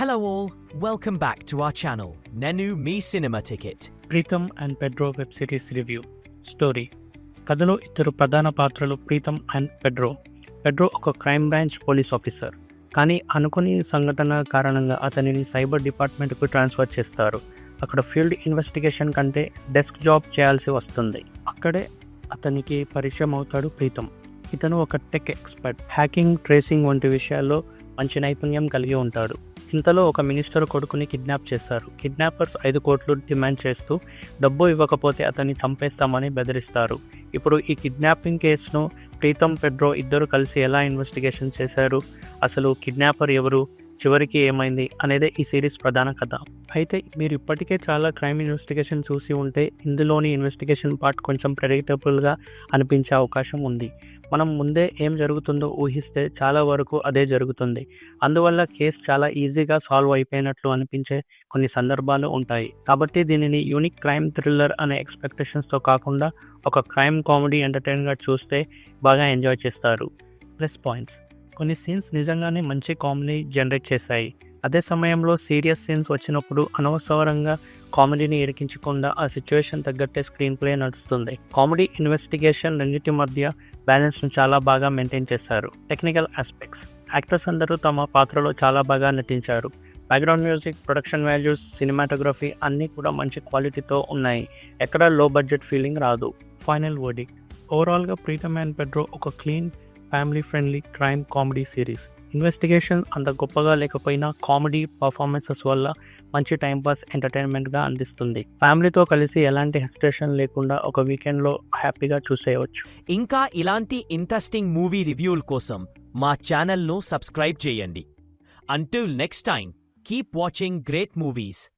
Hello all, welcome back to our channel, Nenu Me Cinema Ticket. Preetham and Pedro web series review story. కథలో ఇద్దరు ప్రధాన పాత్రలు Preetham and Pedro. Pedro ఒక crime branch police officer, కానీ అనుకుని సంఘటన కారణంగా అతనిని సైబర్ డిపార్ట్మెంట్కు ట్రాన్స్ఫర్ చేస్తారు. అక్కడ ఫీల్డ్ ఇన్వెస్టిగేషన్ కంటే డెస్క్ జాబ్ చేయాల్సి వస్తుంది. అక్కడే అతనికి పరిచయం అవుతాడు ప్రీతం. ఇతను ఒక టెక్ ఎక్స్పర్ట్, హ్యాకింగ్, ట్రేసింగ్ వంటి విషయాల్లో మంచి నైపుణ్యం కలిగి ఉంటాడు. ఇంతలో ఒక మినిస్టర్ కొడుకుని కిడ్నాప్ చేస్తారు. కిడ్నాపర్స్ 5 కోట్లు డిమాండ్ చేస్తూ డబ్బు ఇవ్వకపోతే అతన్ని చంపేస్తామని బెదిరిస్తారు. ఇప్పుడు ఈ కిడ్నాపింగ్ కేసును ప్రీతం, పెడ్రో ఇద్దరు కలిసి ఎలా ఇన్వెస్టిగేషన్ చేశారు, అసలు కిడ్నాపర్ ఎవరు, చివరికి ఏమైంది అనేదే ఈ సిరీస్ ప్రధాన కథ. అయితే మీరు ఇప్పటికే చాలా క్రైమ్ ఇన్వెస్టిగేషన్ చూసి ఉంటే ఇందులోని ఇన్వెస్టిగేషన్ పార్ట్ కొంచెం ప్రెడిక్టబుల్గా అనిపించే అవకాశం ఉంది. మనం ముందే ఏం జరుగుతుందో ఊహిస్తే చాలా వరకు అదే జరుగుతుంది. అందువల్ల కేసు చాలా ఈజీగా సాల్వ్ అయిపోయినట్లు అనిపించే కొన్ని సందర్భాలు ఉంటాయి. కాబట్టి దీనిని యూనిక్ క్రైమ్ థ్రిల్లర్ అనే ఎక్స్పెక్టేషన్స్తో కాకుండా ఒక క్రైమ్ కామెడీ ఎంటర్టైన్గా చూస్తే బాగా ఎంజాయ్ చేస్తారు. ప్లస్ పాయింట్స్: కొన్ని సీన్స్ నిజంగానే మంచి కామెడీ జనరేట్ చేశాయి. అదే సమయంలో సీరియస్ సీన్స్ వచ్చినప్పుడు అనవసరంగా కామెడీని ఇరికించకుండా ఆ సిచ్యువేషన్ తగ్గట్టే స్క్రీన్ ప్లే నడుస్తుంది. కామెడీ, ఇన్వెస్టిగేషన్ రెండింటి మధ్య బ్యాలెన్స్ను చాలా బాగా మెయింటైన్ చేశారు. టెక్నికల్ ఆస్పెక్ట్స్: యాక్టర్స్ అందరూ తమ పాత్రలో చాలా బాగా నటించారు. Background music, production values, cinematography అన్నీ కూడా మంచి క్వాలిటీతో ఉన్నాయి. ఎక్కడా లో బడ్జెట్ ఫీలింగ్ రాదు. ఫైనల్ వర్డిక్ట్: ఓవరాల్గా ప్రీతం అండ్ పెడ్రో ఒక clean, family friendly crime comedy series. Investigation అంత గొప్పగా లేకపోయినా కామెడీ, పర్ఫార్మెన్సెస్ వల్ల మంచి టైంపాస్ ఎంటర్టైన్మెంట్గా అందిస్తుంది. ఫ్యామిలీతో కలిసి ఎలాంటి హెసిటేషన్ లేకుండా ఒక వీకెండ్లో హ్యాపీగా చూసేయవచ్చు. ఇంకా ఇలాంటి ఇంట్రెస్టింగ్ మూవీ రివ్యూల కోసం మా ఛానల్ను సబ్స్క్రైబ్ చేయండి. Until next time, keep watching great movies.